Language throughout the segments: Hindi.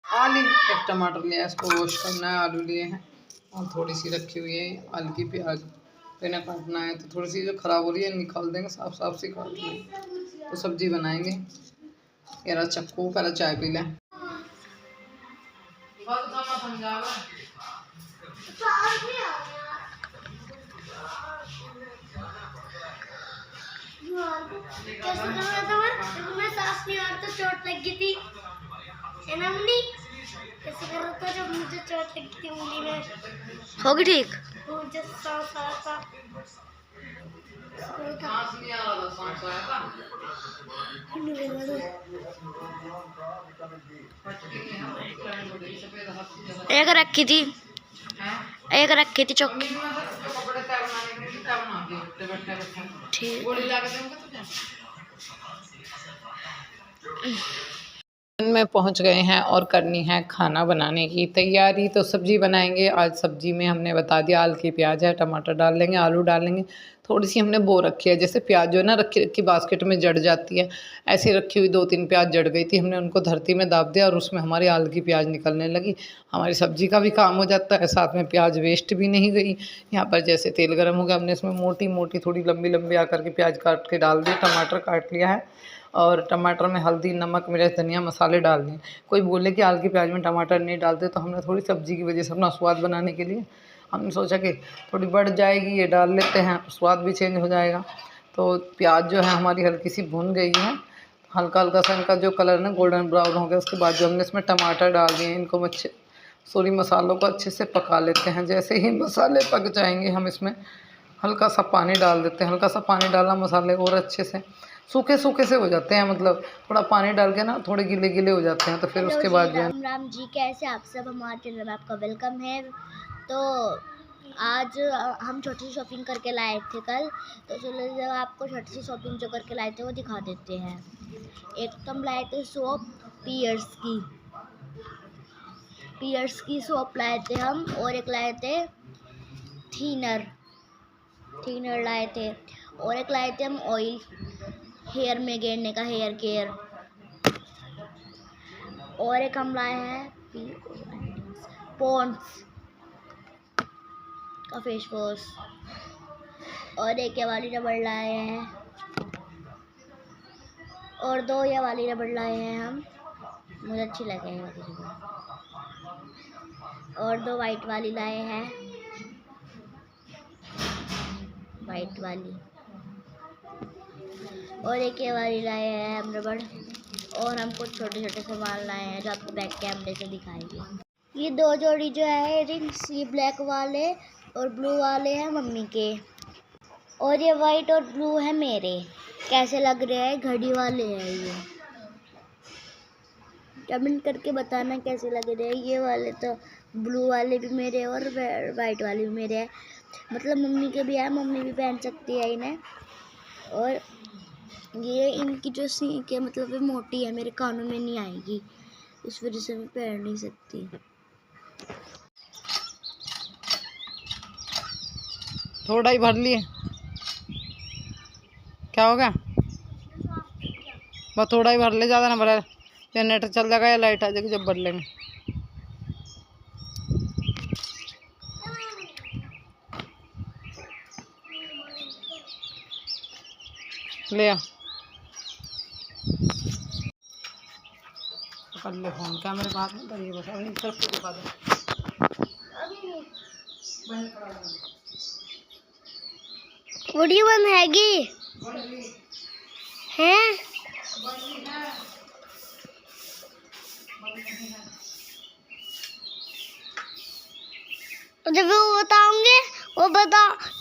आलू एक टमाटर लिया, इसको वॉश करना है। आलू लिए हैं और थोड़ी सी रखी हुई है हल्की प्याज, तो इन्हें काटना है। तो थोड़ी सी जो ख़राब हो रही है निकाल देंगे, साफ साफ सी काट देंगे तो सब्जी बनाएंगे। मेरा चक्कू पहले चाय पी लें। चोट लग गई थी ना मुंडी, कैसे कर रहा था जब मुझे चोट लगी थी मुंडी में। होगी ठीक? मुझे सांस आया था। एक रखी थी, एक रखी थी चौकी। ठीक में पहुंच गए हैं और करनी है खाना बनाने की तैयारी। तो सब्जी बनाएंगे। आज सब्जी में हमने बता दिया हल्की प्याज है, टमाटर डाल देंगे, आलू डाल लेंगे। थोड़ी सी हमने बो रखी है, जैसे प्याज जो है ना रखी रखी बास्केट में जड़ जाती है, ऐसी रखी हुई 2-3 प्याज जड़ गई थी। हमने उनको धरती में दाब दिया और उसमें हमारी हल्की प्याज निकलने लगी। हमारी सब्जी का भी काम हो जाता है, साथ में प्याज वेस्ट भी नहीं गई। यहाँ पर जैसे तेल गर्म हो गया, हमने इसमें मोटी मोटी थोड़ी लंबी लंबी आकर के प्याज काट के डाल दी। टमाटर काट लिया है और टमाटर में हल्दी, नमक, मिर्च, धनिया मसाले डाल दिए। कोई बोले कि हल्की प्याज में टमाटर नहीं डालते, तो हमने थोड़ी सब्जी की वजह से अपना स्वाद बनाने के लिए हमने सोचा कि थोड़ी बढ़ जाएगी, ये डाल लेते हैं, स्वाद भी चेंज हो जाएगा। तो प्याज जो है हमारी हल्की सी भुन गई है, हल्का हल्का सा इनका जो कलर ना गोल्डन ब्राउन हो गया। उसके बाद जो हमने इसमें टमाटर डाल दिए, इनको मसालों को अच्छे से पका लेते हैं। जैसे ही मसाले पक जाएंगे हम इसमें हल्का सा पानी डाल देते हैं। हल्का सा पानी डालना, मसाले और अच्छे से सूखे सूखे से हो जाते हैं, मतलब थोड़ा पानी डाल के ना थोड़े गीले गीले हो जाते हैं। तो फिर उसके बाद जो राम राम जी, कैसे आप सब? हमारे चैनल में आपका वेलकम है। तो आज हम छोटी सी शॉपिंग करके लाए थे कल, तो चलो जब आपको छोटी सी शॉपिंग जो करके लाए थे वो दिखा देते हैं। एक तो हम लाए थे सोप, पियर्स की सोप लाए थे हम, और एक लाए थे थीनर लाए थे, और एक लाए थे हम ऑयल हेयर में गिरने का, हेयर केयर। और एक हम लाए हैं पॉन्ड्स का फेस वॉश, और एक ये वाली रबड़ लाए हैं, और 2 ये वाली रबड़ लाए हैं हम, मुझे अच्छी लगे हैं वाली रबड़, और 2 वाइट वाली लाए हैं, वाइट वाली, और एक ये वाली लाए हैं हम रबड़। और हम कुछ छोटे छोटे सामान लाए हैं जो आपको बैक कैमरे से दिखाएंगे। ये 2 जोड़ी जो है रिंग्स, ये ब्लैक वाले और ब्लू वाले हैं मम्मी के, और ये वाइट और ब्लू है मेरे। कैसे लग रहे हैं? घड़ी वाले हैं ये, कमेंट करके बताना कैसे लग रहे हैं। ये वाले तो ब्लू वाले भी मेरे और वाइट वाले भी मेरे हैं, मतलब मम्मी के भी है, मम्मी भी पहन सकती है इन्हें। और ये इनकी जो सीख है मतलब ये मोटी है, मेरे कानों में नहीं आएगी, इस वजह से मैं पहन नहीं सकती। थोड़ा ही भर लिए, क्या हो गया? बस थोड़ा ही भर ले, ज़्यादा ना भरा। जनरेटर चल जाएगा या लाइट आ जाएगी जब भर लेंगे। ले आ, पकड़ ले फोन, क्या मेरे पास में ये बता, अभी तरफ से दिखा दो। वीडियो बंद हैगी हैं? जब वो बताओगे वो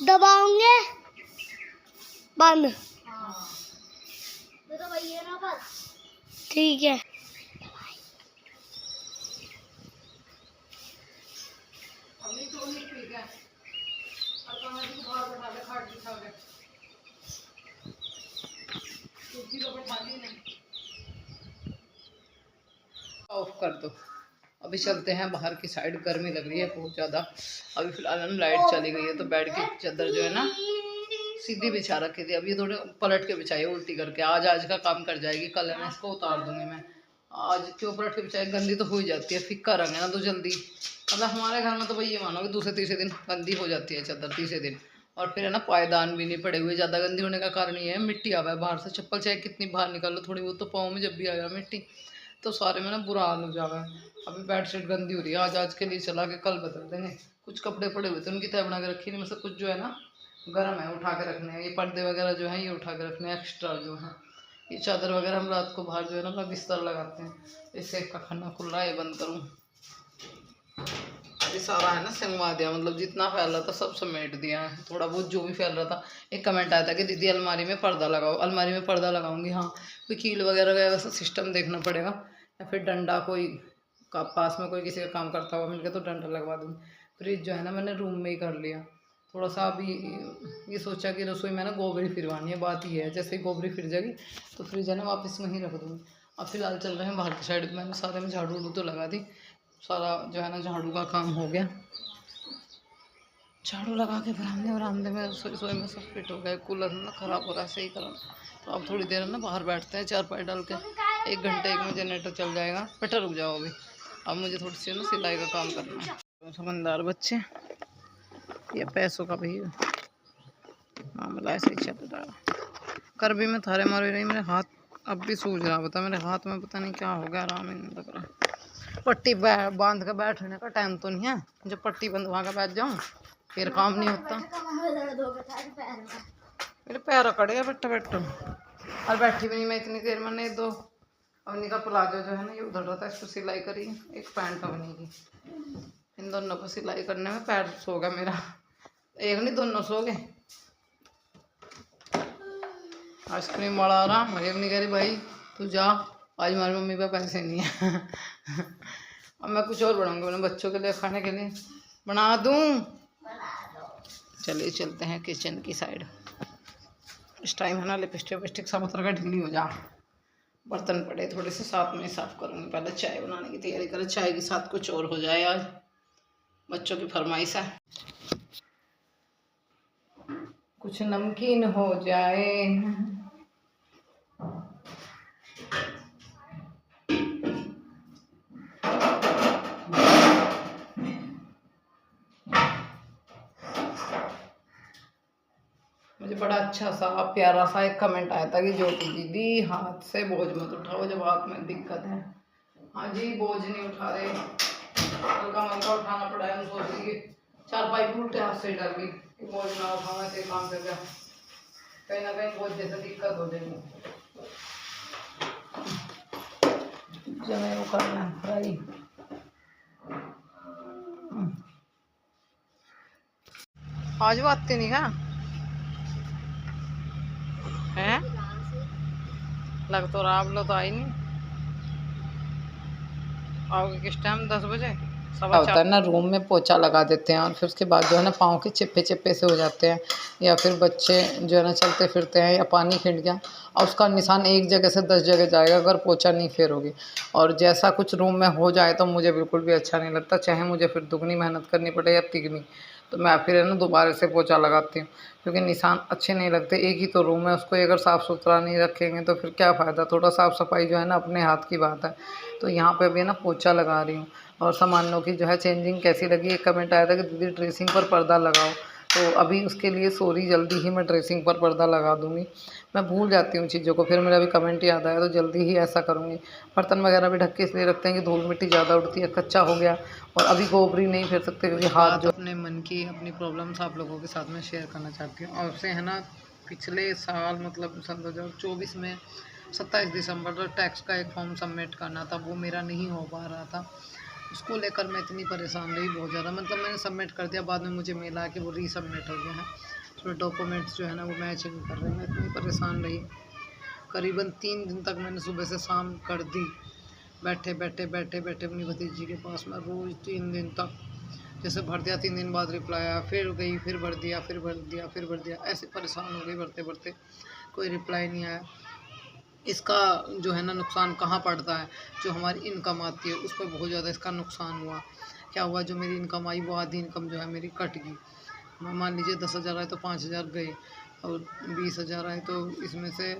दबाओगे बंद। ठीक है। ऑफ कर दो। अभी चलते हैं बाहर की साइड, गर्मी लग रही है बहुत ज़्यादा। अभी फिलहाल हम लाइट चली गई है, तो बेड की चादर जो है ना सीधी बिछा रखी थी, अब ये थोड़े पलट के बिछाई उल्टी करके। आज का काम कर जाएगी, कल है ना इसको उतार दूंगी मैं। आज क्यों पराठे की चाय गंदी तो हो ही जाती है, फिक्का रंग है ना तो जल्दी, मतलब हमारे घर में तो भाई ये मानो कि दूसरे तीसरे दिन गंदी हो जाती है चादर, तीसरे दिन। और फिर है ना पायदान भी नहीं पड़े हुए, ज़्यादा गंदी होने का कारण ये है मिट्टी आवा है बाहर से, चप्पल चाहे कितनी बाहर निकालो थोड़ी बहुत तो पाँव में जब भी आया मिट्टी तो सारे में ना बुरा हाल हो जावा है। अभी बेडशीट गंदी हो रही है, आज आज के लिए चला के कल बदल देंगे। कुछ कपड़े पड़े हुए थे उनकी तय बना के रखी नहीं, मतलब कुछ जो है ना गर्म है उठा के रखने हैं, ये पर्दे वगैरह जो है ये उठा के रखने हैं एक्स्ट्रा जो है। ये चादर वगैरह हम रात को बाहर जो है ना अपना बिस्तर लगाते हैं। इससे का खाना खुल रहा है, ये बंद करूँ। अभी सारा है ना संगवा दिया, मतलब जितना फैल रहा था सब समेट दिया है, थोड़ा बहुत जो भी फैल रहा था। एक कमेंट आया था कि दीदी अलमारी में पर्दा लगाओ, अलमारी में पर्दा लगाऊंगी। हाँ, कोई कील वगैरह का वैसा सिस्टम देखना पड़ेगा, या फिर डंडा कोई का पास में कोई किसी का काम करता हुआ मिलकर तो डंडा लगवा दूँगी। फ्रिज जो है ना मैंने रूम में ही कर लिया। थोड़ा सा अभी ये सोचा कि रसोई में ना गोबरी फिरवानी है, बात ये है जैसे ही गोबरी फिर जाएगी तो फ्रिज है ना वापस वहीं रख दूँगी। अब फिलहाल चल रहे हैं बाहर की साइड, मैंने सारे में झाड़ू उड़ू तो लगा दी, सारा जो है ना झाड़ू का काम हो गया। झाड़ू लगा के बरामदे बरामदे में रसोई में सब फिट हो गया। कूलर ना ख़राब हो रहा है, सही करा। तो अब थोड़ी देर ना बाहर बैठते हैं चारपाई डाल के, 1 घंटे 1 में जनरेटर चल जाएगा। बेटा रुक जाओ अभी, अब मुझे थोड़ी सी ना सिलाई का काम करना है। समझदार बच्चे, ये पैसों का भी मामला ऐसे ही चल रहा है। कर भी मैं थारे मार रही, मेरे हाथ अब भी सूझ रहा, बता मेरे हाथ में पता नहीं क्या हो गया, आराम ही नहीं लग रहा। पट्टी बांध के बैठने का टाइम तो नहीं है, जब पट्टी बंधवा के बैठ जाऊँ फिर काम नहीं होता। मेरे पैर अकड़ गया बैठो बैठो, और बैठी भी नहीं मैं इतनी देर में। नहीं दो अवनी का प्लाजो जो है ना ये उधर रहा था, इसको सिलाई करी, एक पैंट अवनी की, इन दोनों को सिलाई करने में पैर सो गया मेरा, एक नहीं दोनों सो गए। आइसक्रीम वाला आ रहा, मरियम नहीं कह रही भाई तू जा, आज हमारी मम्मी पे पैसे नहीं है। अब मैं कुछ और बनाऊंगी, मैंने बच्चों के लिए खाने के लिए बना दूँ। चलिए चलते हैं किचन की साइड। इस टाइम है ना लिपस्टिक विपस्टिक सब उतर का ढीली हो जा। बर्तन पड़े थोड़े से साथ में साफ़ करूँगी, पहले चाय बनाने की तैयारी करें, चाय के साथ कुछ और हो जाए, आज बच्चों की फरमाइश है कुछ नमकीन हो जाए। मुझे बड़ा अच्छा सा प्यारा सा एक कमेंट आया था कि ज्योति दीदी हाथ से बोझ मत उठाओ जब हाथ में दिक्कत है। हाँ जी, बोझ नहीं उठा रहे, हल्का हल्का उठाना पड़ा है। हम सोच रही कि 4 पाइप उल्टे हाथ से डाल दी कि बोझ ना उठाना से काम कर गया, कहीं ना कहीं बोझ जैसे दिक्कत हो जाएगी। जब मैं वो करना है फ्राई, आज वो आती नहीं का है, लग तो रहा आप लोग तो आई नहीं। आओगे किस टाइम? 10 बजे। क्या होता है ना, रूम में पोछा लगा देते हैं और फिर उसके बाद जो है ना पाँव के चिप्पे चिप्पे से हो जाते हैं, या फिर बच्चे जो है ना चलते फिरते हैं या पानी खिंड गया और उसका निशान एक जगह से 10 जगह जाएगा अगर पोछा नहीं फेरोगे। और जैसा कुछ रूम में हो जाए तो मुझे बिल्कुल भी अच्छा नहीं लगता, चाहे मुझे फिर दुगनी मेहनत करनी पड़े या तिगनी, तो मैं फिर है ना दोबारा से पोछा लगाती हूँ, क्योंकि निशान अच्छे नहीं लगते। एक ही तो रूम है, उसको अगर साफ़ सुथरा नहीं रखेंगे तो फिर क्या फ़ायदा। थोड़ा साफ़ सफाई जो है ना अपने हाथ की बात है। तो यहाँ पे भी ना पोछा लगा रही हूँ। और सामानों की जो है चेंजिंग कैसी लगी, एक कमेंट आया था कि दीदी ड्रेसिंग पर पर्दा लगाओ, तो अभी उसके लिए सॉरी, जल्दी ही मैं ड्रेसिंग पर पर्दा लगा दूँगी। मैं भूल जाती हूँ चीज़ों को, फिर मेरा अभी कमेंट याद आया तो जल्दी ही ऐसा करूँगी। बर्तन वगैरह भी ढक के इसलिए रखते हैं कि धूल मिट्टी ज़्यादा उड़ती है, कच्चा हो गया। और अभी गोबरी नहीं फेर सकते क्योंकि हाथ जो अपने मन की अपनी प्रॉब्लम्स आप लोगों के साथ में शेयर करना चाहती हूँ। और से है ना पिछले साल मतलब सन 2024 में 27 दिसंबर को टैक्स का एक फॉर्म सबमिट करना था, वो मेरा नहीं हो पा रहा था। उसको लेकर मैं इतनी परेशान रही बहुत ज़्यादा, मतलब मैंने सबमिट कर दिया, बाद में मुझे मिला कि वो रीसबमिट हो गया है, उसमें डॉक्यूमेंट्स जो है ना वो मैच नहीं कर रहे। मैं इतनी परेशान रही, करीबन 3 दिन तक मैंने सुबह से शाम कर दी, बैठे बैठे बैठे बैठे अपनी भतीजी के पास में रोज़ 3 दिन तक। जैसे भर दिया 3 दिन बाद रिप्लाई आया, फिर गई, फिर भर दिया, फिर भर दिया, फिर भर दिया, ऐसे परेशान हो गई भरते भरते, कोई रिप्लाई नहीं आया। इसका जो है ना नुकसान कहाँ पड़ता है, जो हमारी इनकम आती है उस पर बहुत ज़्यादा इसका नुकसान हुआ। क्या हुआ, जो मेरी इनकम आई वो आधी इनकम जो है मेरी कट गई। मान लीजिए 10,000 आए तो 5,000 गए, और 20,000 आए तो इसमें से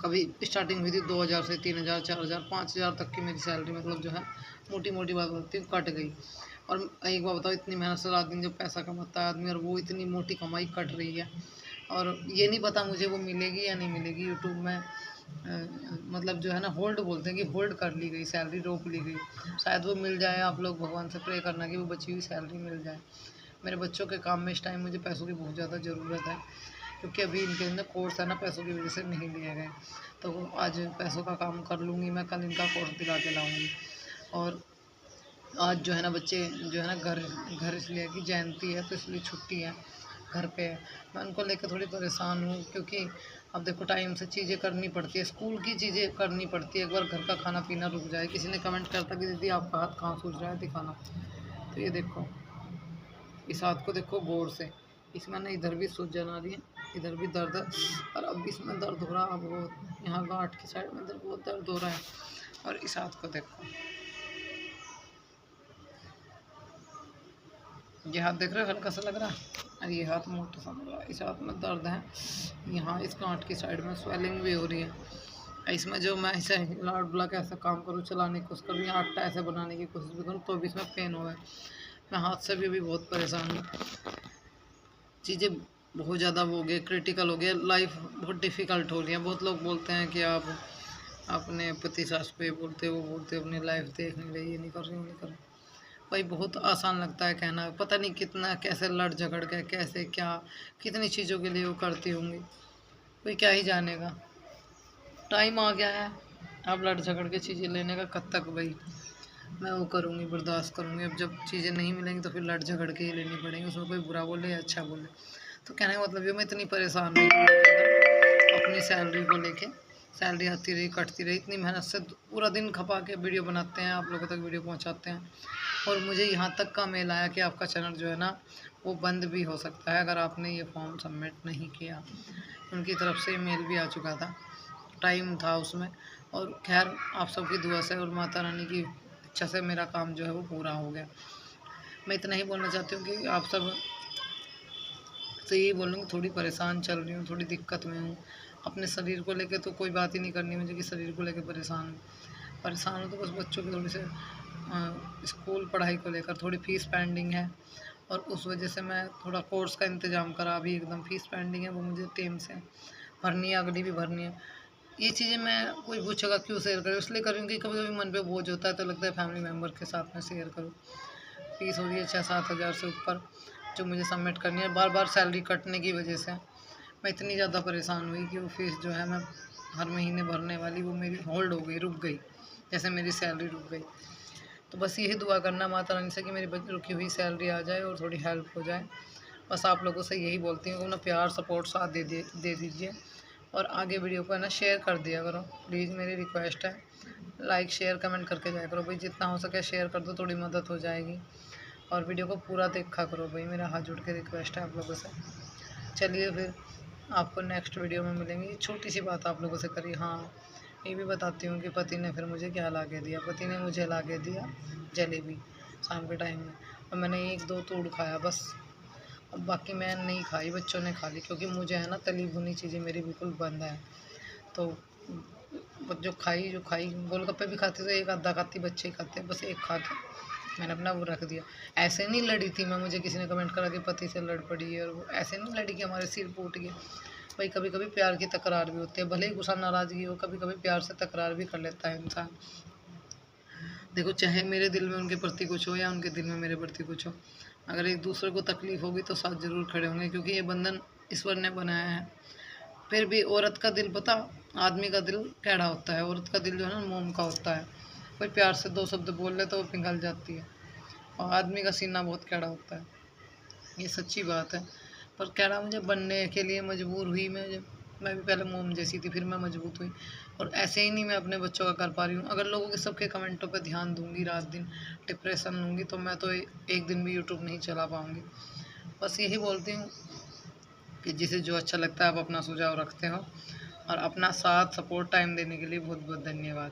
कभी स्टार्टिंग हुई थी 2,000 से 3,000 4,000 5,000 तक की मेरी सैलरी मतलब जो है मोटी मोटी बात होती है कट गई। और एक बात बताओ, इतनी मेहनत से रात दिन जब पैसा कमाता है आदमी और वो इतनी मोटी कमाई कट रही है, और ये नहीं पता मुझे वो मिलेगी या नहीं मिलेगी। यूट्यूब में मतलब जो है ना होल्ड बोलते हैं कि होल्ड कर ली गई सैलरी, रोक ली गई। शायद वो मिल जाए, आप लोग भगवान से प्रे करना कि वो बची हुई सैलरी मिल जाए। मेरे बच्चों के काम में इस टाइम मुझे पैसों की बहुत ज़्यादा ज़रूरत है, क्योंकि अभी इनके अंदर कोर्स है ना, पैसों की वजह से नहीं लिए गए। तो आज पैसों का काम कर लूँगी मैं, कल इनका कोर्स दिला के लाऊँगी। और आज जो है ना बच्चे जो है ना घर घर इसलिए कि जयंती है तो इसलिए छुट्टी है, घर पे है। मैं उनको लेकर थोड़ी परेशान हूँ, क्योंकि अब देखो टाइम से चीज़ें करनी पड़ती है, स्कूल की चीज़ें करनी पड़ती है। एक बार घर का खाना पीना रुक जाए। किसी ने कमेंट करता कि दीदी आपका हाथ कहाँ सूझ रहा है, दिखाना। तो ये देखो, इस हाथ को देखो गौर से, इसमें ना इधर भी सूजन आ रही है, इधर भी दर्द है, और अब इसमें दर्द हो रहा है बहुत, यहाँ गांठ की साइड में दर्द, बहुत दर्द हो रहा है। और इस हाथ को देखो, ये हाथ देख रहे हो हल्का सा लग रहा है, और ये हाथ मोटा सा लग रहा है। इस हाथ में दर्द है, यहाँ इस गांठ की साइड में स्वेलिंग भी हो रही है। इसमें जो मैं ऐसे लाड बुला के ऐसा काम करूँ, चलाने की कोशिश करूँ या आटा ऐसे बनाने की कोशिश भी करूँ, तो भी इसमें पेन हो है। मैं हाथ से भी अभी बहुत परेशान हूँ। चीज़ें बहुत ज़्यादा हो गई, क्रिटिकल हो गया, लाइफ बहुत डिफ़िकल्ट हो रही है। बहुत लोग बोलते हैं कि आप अपने पति सास पे बोलते हो, वो बोलते हो अपनी लाइफ देख नहीं रही, ये नहीं कर रही, वो नहीं कर रही। भाई बहुत आसान लगता है कहना, पता नहीं कितना कैसे लड़ झगड़ के कैसे क्या कितनी चीज़ों के लिए वो करती होंगी, कोई क्या ही जानेगा। टाइम आ गया है अब लड़ झगड़ के चीज़ें लेने का, कब तक भाई मैं वो करूँगी, बर्दाश्त करूँगी। अब जब चीज़ें नहीं मिलेंगी तो फिर लड़ झगड़ के ही लेनी पड़ेंगी, उसमें कोई बुरा बोले या अच्छा बोले। तो कहने का मतलब ये, मैं इतनी परेशान हुई अपनी सैलरी को लेके। सैलरी आती रही कटती रही, इतनी मेहनत से पूरा दिन खपा के वीडियो बनाते हैं, आप लोगों तक वीडियो पहुंचाते हैं, और मुझे यहाँ तक का मेल आया कि आपका चैनल जो है ना वो बंद भी हो सकता है अगर आपने ये फॉर्म सबमिट नहीं किया। उनकी तरफ से मेल भी आ चुका था, टाइम था उसमें। और खैर आप सबकी दुआ से और माता रानी की इच्छा से मेरा काम जो है वो पूरा हो गया। मैं इतना ही बोलना चाहती हूँ कि आप सब से यही बोलूँगी, थोड़ी परेशान चल रही हूँ, थोड़ी दिक्कत में हूँ। अपने शरीर को लेके तो कोई बात ही नहीं करनी मुझे कि शरीर को लेके परेशान हूँ। परेशान हूँ तो बस बच्चों की थोड़ी से स्कूल पढ़ाई को लेकर थोड़ी फ़ीस पेंडिंग है, और उस वजह से मैं थोड़ा कोर्स का इंतज़ाम करा, अभी एकदम फ़ीस पेंडिंग है, वो मुझे टाइम से भरनी है, अगली भी भरनी है। ये चीज़ें मैं, कोई पूछेगा क्यों शेयर करूँ, इसलिए करूँ कि कभी कभी मन पे बोझ होता है तो लगता है फैमिली मेम्बर के साथ में शेयर करूँ। फ़ीस हो रही है 6-7 हज़ार से ऊपर, जो मुझे सबमिट करनी है, बार बार सैलरी कटने की वजह से मैं इतनी ज़्यादा परेशान हुई कि वो फ़ीस जो है मैं हर महीने भरने वाली, वो मेरी होल्ड हो गई, रुक गई, जैसे मेरी सैलरी रुक गई। तो बस यही दुआ करना माता रानी से कि मेरी रुकी हुई सैलरी आ जाए और थोड़ी हेल्प हो जाए। बस आप लोगों से यही बोलती हूँ कि ना प्यार सपोर्ट साथ दे दीजिए, और आगे वीडियो को है ना शेयर कर दिया करो, प्लीज़ मेरी रिक्वेस्ट है। लाइक शेयर कमेंट करके जाया करो भाई, जितना हो सके शेयर कर दो, थोड़ी मदद हो जाएगी। और वीडियो को पूरा देखा करो भाई, मेरा हाथ जोड़ के रिक्वेस्ट है आप लोगों से। चलिए फिर आपको नेक्स्ट वीडियो में मिलेंगे। छोटी सी बात आप लोगों से करी, हाँ ये भी बताती हूँ कि पति ने फिर मुझे क्या ला के दिया। पति ने मुझे ला के दिया जलेबी शाम के टाइम में, और मैंने 1-2 तोड़ खाया बस। अब बाकी मैं नहीं खाई, बच्चों ने खा ली, क्योंकि मुझे है ना तली भुनी चीज़ें मेरी बिल्कुल बंद है। तो जो खाई गोलगप्पे भी खाते तो एक आधा खाती, बच्चे ही खाते, बस एक खा के मैंने अपना वो रख दिया। ऐसे नहीं लड़ी थी मैं, मुझे किसी ने कमेंट करा कि पति से लड़ पड़ी है, और वो ऐसे नहीं लड़ी कि हमारे सिर फूट गए। भाई कभी कभी प्यार की तकरार भी होती है, भले ही गुस्सा नाराज़गी हो, कभी कभी प्यार से तकरार भी कर लेता है इंसान। देखो चाहे मेरे दिल में उनके प्रति कुछ हो या उनके दिल में मेरे प्रति कुछ हो, अगर एक दूसरे को तकलीफ़ होगी तो साथ ज़रूर खड़े होंगे, क्योंकि ये बंधन ईश्वर ने बनाया है। फिर भी औरत का दिल पता, आदमी का दिल कैड़ा होता है, औरत का दिल जो है ना मोम का होता है। कोई प्यार से 2 शब्द बोल ले तो वो पिघल जाती है, और आदमी का सीना बहुत कैड़ा होता है, ये सच्ची बात है। पर कैड़ा मुझे बनने के लिए मजबूर हुई मैं भी पहले मोम जैसी थी, फिर मैं मजबूत हुई, और ऐसे ही नहीं मैं अपने बच्चों का कर पा रही हूँ। अगर लोगों के सबके कमेंटों पे ध्यान दूंगी, रात दिन डिप्रेशन लूँगी, तो मैं तो एक दिन भी यूट्यूब नहीं चला पाऊँगी। बस यही बोलती हूँ कि जिसे जो अच्छा लगता है आप अपना सुझाव रखते हो, और अपना साथ सपोर्ट टाइम देने के लिए बहुत बहुत धन्यवाद।